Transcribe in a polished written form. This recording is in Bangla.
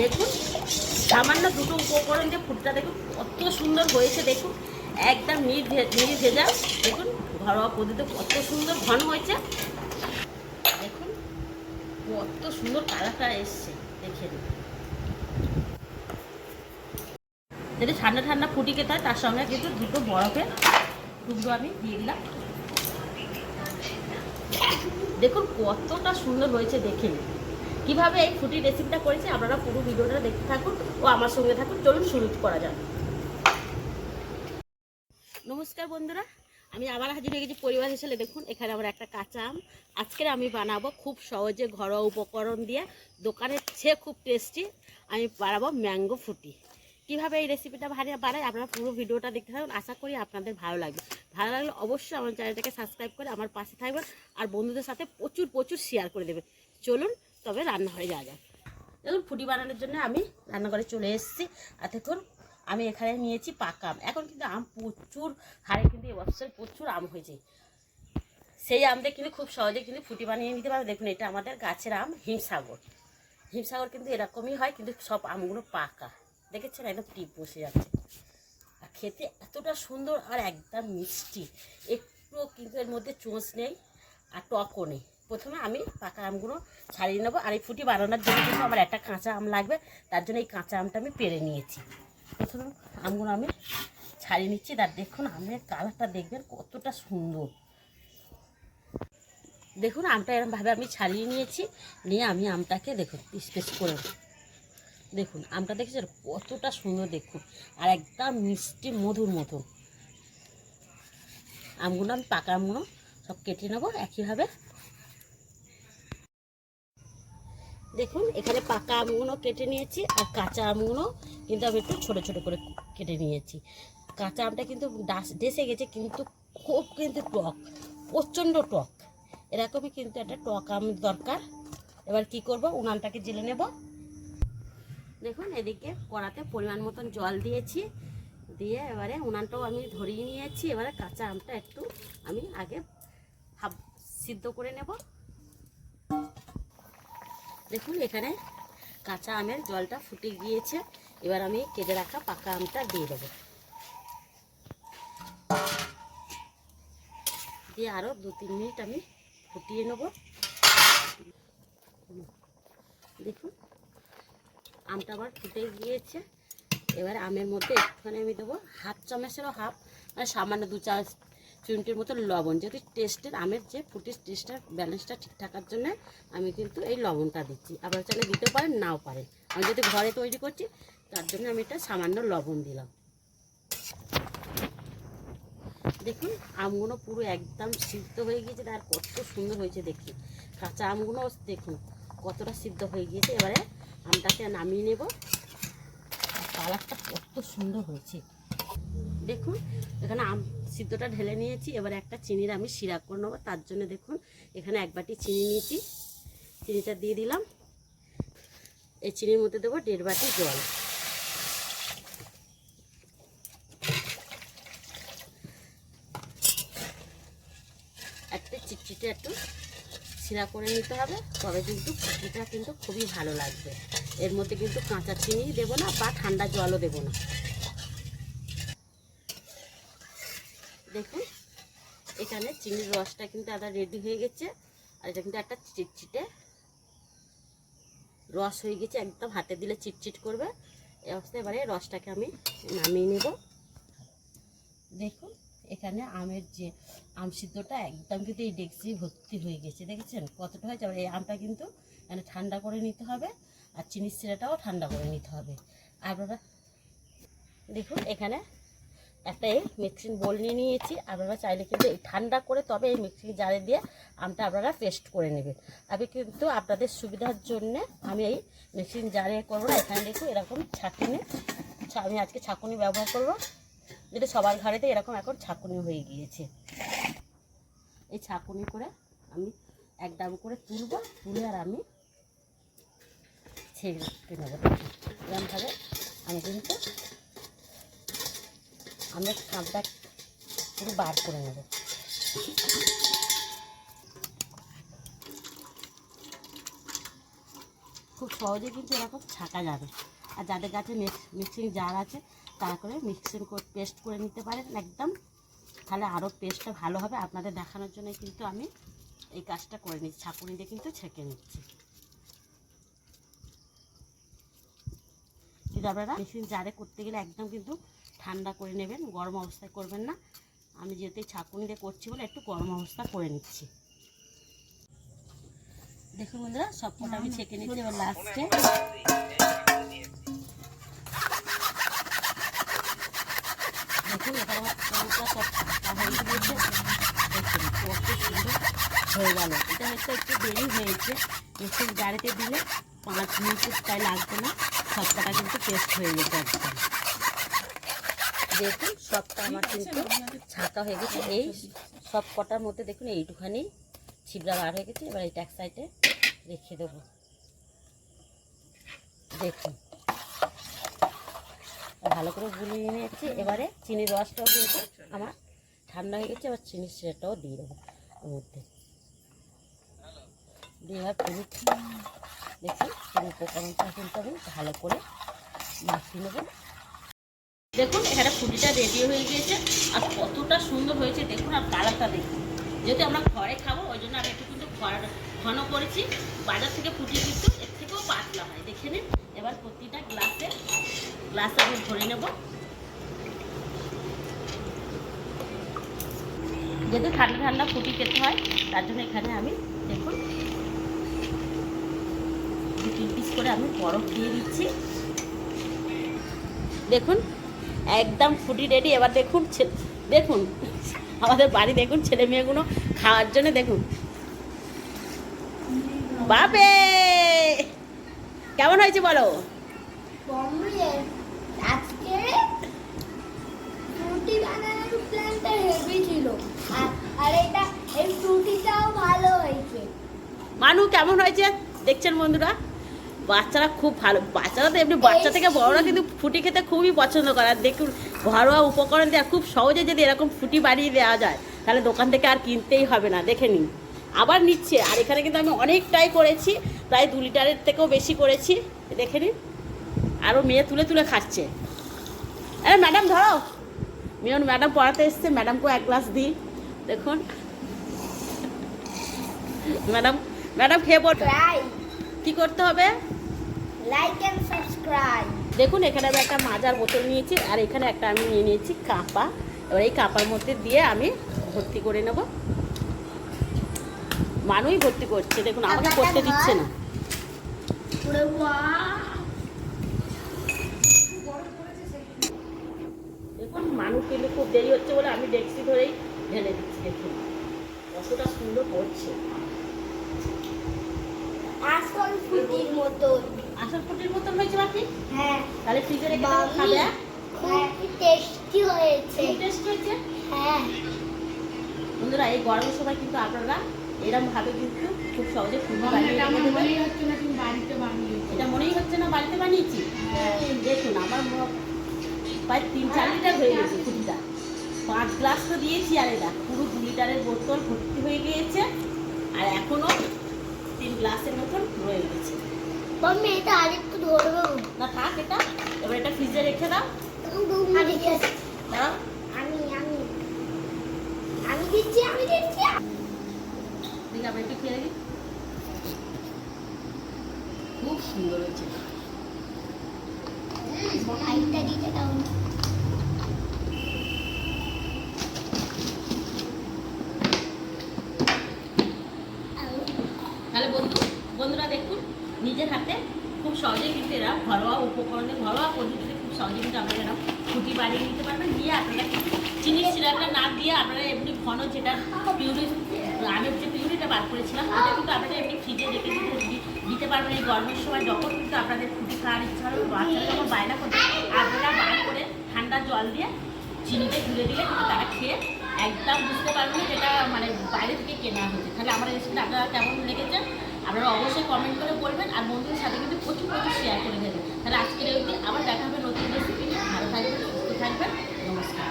দেখুন সামান্য দুটো উপকরণ দিয়ে ফুটটা দেখুন কত সুন্দর হয়েছে। দেখুন একদম ভেজা। দেখুন ঘরোয়া পদ্ধতিতে কত সুন্দর ঘন হয়েছে। দেখুন কত সুন্দর কালারটা এসছে, দেখে নিন। যদি ঠান্ডা ঠান্ডা ফুটি খেতে হয় তার সঙ্গে কিন্তু দুটো বরফের টুকরো আমি দিয়ে দিলাম। দেখুন কতটা সুন্দর হয়েছে, দেখে নিন। কীভাবে এই ফুটি রেসিপিটা করেছি আপনারা পুরো ভিডিওটা দেখতে থাকুন ও আমার সঙ্গে থাকুন। চলুন শুরু করা যাক। নমস্কার বন্ধুরা, আমি আবার হাজির হয়ে গেছি পরিবার হিসেবে। দেখুন এখানে আমার একটা কাঁচা আম আজকের আমি বানাবো খুব সহজে ঘরোয়া উপকরণ দিয়ে, দোকানের চেয়ে খুব টেস্টি আমি বানাবো ম্যাঙ্গো ফুটি। কীভাবে এই রেসিপিটা বানাই আপনারা পুরো ভিডিওটা দেখতে থাকুন। আশা করি আপনাদের ভালো লাগবে। ভালো লাগলে অবশ্যই আমার চ্যানেলটাকে সাবস্ক্রাইব করে আমার পাশে থাকবেন আর বন্ধুদের সাথে প্রচুর প্রচুর শেয়ার করে দেবেন। চলুন তবে রান্নাঘরে যাওয়া যাক। দেখুন ফুটি বানানোর জন্য আমি রান্নাঘরে চলে এসেছি। আর দেখুন আমি এখানে নিয়েছি পাকা আম। এখন কিন্তু আম প্রচুর হারে কিন্তু এবছর প্রচুর আম হয়েছে। সেই আমটা কিন্তু খুব সহজে কিন্তু ফুটি বানিয়ে নিতে পারবে। দেখুন এটা আমাদের গাছের আম হিমসাগর। হিমসাগর কিন্তু এরকমই হয়, কিন্তু সব আমগুলো পাকা। দেখেছেন একদম টিপ বসে যাচ্ছে। আর খেতে এতটা সুন্দর আর একদম মিষ্টি, একটুও কিন্তু এর মধ্যে চোঁচ নেই আর টকও নেই। প্রথমে আমি পাকা আমগুলো ছাড়িয়ে নেবো। আর এই ফুটি বানানোর জন্য কিন্তু আমার একটা কাঁচা আম লাগবে, তার জন্য এই কাঁচা আমটা আমি পেরে নিয়েছি। প্রথমে আমগুলো আমি ছাড়িয়ে নিচ্ছি। তার দেখুন আমের কালারটা দেখবেন কতটা সুন্দর। দেখুন আমটা এরকমভাবে আমি ছাড়িয়ে নিয়েছি, নিয়ে আমি আমটাকে দেখুন পিস পিস করে। দেখুন আমটা দেখেছেন কতটা সুন্দর, দেখুন আর একদম মিষ্টি মধুর মতো। আমগুলো আমি পাকা আমগুলো সব কেটে নেবো একইভাবে। দেখুন এখানে পাকা আমগুলো কেটে নিয়েছি আর কাঁচা আমগুলো কিন্তু আমি একটু ছোটো ছোটো করে কেটে নিয়েছি। কাঁচা আমটা কিন্তু ডেসে গেছে, কিন্তু খুব কিন্তু টক, প্রচণ্ড টক। এরকমই কিন্তু একটা টক আম দরকার। এবার কি করব, উনানটাকে জেলে নেব। দেখুন এদিকে কড়াতে পরিমাণ মতন জল দিয়েছি, দিয়ে এবারে উনানটাও আমি ধরিয়ে নিয়েছি। এবারে কাঁচা আমটা একটু আমি আগে হাফ সিদ্ধ করে নেব। দেখুন এখানে কাঁচা আমের জলটা ফুটে গিয়েছে। এবার আমি কেটে রাখা পাকা আমটা দিয়ে দেবো, দিয়ে আরও 2-3 মিনিট আমি ফুটিয়ে নেব। দেখুন আমটা আবার ফুটে গিয়েছে। এবার আমের মধ্যে একটুখানি আমি দেবো হাফ চামচেরও হাফ, মানে সামান্য 2 চিমটির মতো লবণ। যেহেতু টেস্টের আমের যে ফুটির টেস্টটা ব্যালেন্সটা ঠিক থাকার জন্য আমি কিন্তু এই লবণটা দিচ্ছি। আপনারা চাইলে দিতে পারেন, নাও পারেন। আমি যদি ঘরে তৈরি করছি তার জন্য আমি এটা সামান্য লবণ দিলাম। দেখুন আমগুলো পুরো একদম সিদ্ধ হয়ে গিয়েছে, আর কত সুন্দর হয়েছে দেখি। কাঁচা আমগুলো দেখুন কতটা সিদ্ধ হয়ে গিয়েছে। এবারে আমটাকে নামিয়ে নেব। কালারটা কত সুন্দর হয়েছে দেখুন। এখানে আম সিদ্ধটা ঢেলে নিয়েছি। এবারে একটা চিনির আমি সিরাপ করে নেবো। তার জন্য দেখুন এখানে 1 বাটি চিনি নিয়েছি, চিনিটা দিয়ে দিলাম। এই চিনির মধ্যে দেবো 1.5 বাটি জল। একটা চিটচিটে একটু সিরাপ করে নিতে হবে, তবে কিন্তু ফুটিটা কিন্তু খুবই ভালো লাগবে। এর মধ্যে কিন্তু কাঁচা চিনি দেবো না বা ঠান্ডা জলও দেবো না। দেখুন এখানে চিনির রসটা কিন্তু আদা রেডি হয়ে গেছে। আর এটা কিন্তু একটা চিটচিটে রস হয়ে গেছে, একদম হাতে দিলে চিটচিট করবে। এই অবস্থায় এবারে রসটাকে আমি নামিয়ে নেব। দেখুন এখানে আমের যে আম সিদ্ধটা একদম কিন্তু এই ডেকচি ভর্তি হয়ে গেছে, দেখেছেন কতটা হয়েছে। এই আমটা কিন্তু মানে ঠান্ডা করে নিতে হবে, আর চিনির সিরাটাও ঠান্ডা করে নিতে হবে। আপনারা দেখুন এখানে একটা এই মিক্সিং বোল নিয়ে নিয়েছি। আপনারা চাইলে কিন্তু এই ঠান্ডা করে তবে এই মিক্সিং জারে দিয়ে আমটা আপনারা পেস্ট করে নেবেন। আমি কিন্তু আপনাদের সুবিধার জন্য আমি এই মিক্সিং জারে করবো না। এখানে দেখুন এরকম ছাঁকুনি, আমি আজকে ছাঁকুনি ব্যবহার করব। যেটা সবার ঘরেতে এরকম এখন ছাঁকুনি হয়ে গিয়েছে। এই ছাঁকুনি করে আমি একদম করে তুলবো, তুলে আর আমি ছেঁকে নেবো। এরকমভাবে আমি কিন্তু আমরা কাঁচটা পুরো বার করে নেব। খুব সহজে কিন্তু এরকম ছাকা যাবে। আর যাদের কাছে মিক্সিং জার আছে তারা করে মিক্সিং করে পেস্ট করে নিতে পারেন একদম, তাহলে আরও পেস্টটা ভালো হবে। আপনাদের দেখানোর জন্য কিন্তু আমি এই কাজটা করে নিচ্ছি, ছাঁকুনি দিয়ে কিন্তু ছেঁকে নিচ্ছি। কিন্তু আপনারা মিক্সিং জারে করতে গেলে একদম কিন্তু ঠান্ডা করে নেবেন, গরম অবস্থায় করবেন না। আমি যেহেতু ছাঁকুনি দিয়ে করছি বলে একটু গরম অবস্থা করে নিচ্ছি। দেখুন বন্ধুরা, সব কটা আমি ছেঁকে নিচ্ছি। এবার লাস্টে দেখুন এটা আমার পুরোটা সব ছাঁকা হয়ে গিয়েছে। দেখুন কত সুন্দর হয়ে গেল। এটা হয়তো একটু দেরি হয়েছে, মিক্সিং জারেতে দিলে 5 মিনিটের তাই লাগবে না, সব কটা কিন্তু পেস্ট হয়ে গেছে একদম। দেখুন সবটা আমার কিন্তু ছাঁকা হয়ে গেছে। এই সব কটার মধ্যে দেখুন এইটুখানি ছিবড়া বার হয়ে গেছে। এবার এটা এক সাইডে রেখে দেবো। দেখুন ভালো করে গুলিয়ে নিয়েছি। এবারে চিনির রসটাও কিন্তু আমার ঠান্ডা হয়ে গেছে। এবার চিনির সেটাও দিয়ে দেবো ওর মধ্যে দিয়ে এবার পুরো দেখুন পুরো উপকরণটা কিন্তু আমি ভালো করে মাখিয়ে নেব। দেখুন এখানে ফুটিটা রেডি হয়ে গিয়েছে আর কতটা সুন্দর হয়েছে দেখুন। আর কালারটা দেখুন, যেহেতু আমরা ঘরে খাবো ওই জন্য আমি একটু কিন্তু ঘন করেছি। বাজার থেকে ফুটি কিন্তু এর থেকেও পাতলা হয়, দেখে নিন। এবার প্রতিটা গ্লাসে আমি ভরে নেব। যেহেতু ঠান্ডা ঠান্ডা ফুটি খেতে হয় তার জন্য এখানে আমি দেখুন 2-3 পিস করে আমি বরফ দিয়ে দিচ্ছি। দেখুন একদম ফুটি রেডি। এবার দেখুন দেখুন আমাদের বাড়ি দেখুন ছেলে মেয়েগুলো খাওয়ার জন্য দেখুন। বাপে কেমন হয়েছে বলো? আজকে ফ্রুটি বানানোর প্ল্যানটা হেভি ছিল, আর এটা এই ফ্রুটিটাও ভালো হয়েছে। মানু কেমন হয়েছে দেখছেন বন্ধুরা? বাচ্চারা খুব ভালো, বাচ্চারা তো এমনি বাচ্চা থেকে বড়রা কিন্তু ফুটি খেতে খুবই পছন্দ করে। আর দেখুন ঘরোয়া উপকরণ দেওয়া খুব সহজে যদি এরকম ফুটি বানিয়ে দেওয়া যায় তাহলে দোকান থেকে আর কিনতেই হবে না। দেখে নিন আবার নিচ্ছে। আর এখানে কিন্তু আমি অনেকটাই করেছি, প্রায় 2 লিটারের থেকেও বেশি করেছি। দেখে নিন আরও মেয়ে তুলে তুলে খাচ্ছে। আরে ম্যাডাম ধরো, মিয়ন ম্যাডাম পড়াতে এসছে, ম্যাডামকেও 1 গ্লাস দিই। দেখুন ম্যাডাম খেয়ে বলতে কি করতে হবে? Like and subscribe. দেখুন এখানে আমি একটা মাজার বোতল নিয়েছি আর এখানে একটা আমি নিয়ে নিয়েছি কাপা। এবার এই কাপার মধ্যে দিয়ে আমি ভর্তি করে নেব। মানুই ভর্তি করছে, দেখুন আমাকে করতে দিচ্ছে না। দেখুন মানুষ কিন্তু খুব দেরি হচ্ছে বলে আমি ডেক্সি ধরেই ঢেলে দিচ্ছি। দেখুন কতটা সুন্দর করছে, আসল ফুটির মতন। আসল ফুটির মতন হয়েছে বাকি। হ্যাঁ, তাহলে ফ্রিজে রেখে দেবো, খাবে? খুব টেস্টি হয়েছে। টেস্ট হয়েছে। হ্যাঁ বন্ধুরা এই গরমের সময় কিন্তু আপনারা এরকম ভাবে কিন্তু খুব সহজে ফুটি বানিয়ে এটা মনেই হচ্ছে না বাড়িতে বানিয়েছি। দেখুন আমার প্রায় 3-4 লিটার হয়ে গেছে ফুটিটা। 5 গ্লাস তো দিয়েছি আর এটা পুরো 2 লিটারের বোতল ভর্তি হয়ে গিয়েছে। আর এখনো 3 গ্লাসের মতন রয়ে গেছে। আমি এটা আরেকটু ধরবো না থাক এটা। এবার এটা ফ্রিজে রেখে দাও। দাও আমি দিচ্ছি দেখি আমরা একটু খেয়ে দিই। খুব সুন্দর হয়েছে। আইটা দিতে দাও। তাহলে বন্ধুরা দেখুন নিজের হাতে খুব সহজে কিন্তু এরা ঘরোয়া উপকরণে ঘরোয়া পদ্ধতিতে খুব সহজে কিন্তু আপনারা এরা ফুটি বানিয়ে নিতে পারবেন। নিয়ে আপনারা কিন্তু চিনির সিরাপটা না দিয়ে আপনারা এমনি ঘন যেটা পিউরি আমের যে পিউরিটা বার করেছিলাম ওটা কিন্তু আপনারা এমনি ফ্রিজে রেখে দিতে পারবেন। এই গরমের সময় যখন কিন্তু আপনাদের ফুটি খাওয়ার ইচ্ছা হবে, বাচ্চারা যখন বায়না করবে আপনারা বার করে ঠান্ডা জল দিয়ে চিনিতে গুলে দিলে কিন্তু তারা খেয়ে একদম বুঝতে পারবেন না যেটা মানে বাইরে থেকে কেনা হয়েছে। তাহলে আমার রেসিপিটা আপনারা কেমন লেগেছে আপনারা অবশ্যই কমেন্ট করে বলবেন। আর বন্ধুদের সাথে কিন্তু প্রচুর শেয়ার করে দেবেন। তাহলে আজকের এই অবধি, আবার দেখা হবে নতুন রেসিপি। ভালো থাকবেন, সুস্থ থাকবেন, নমস্কার।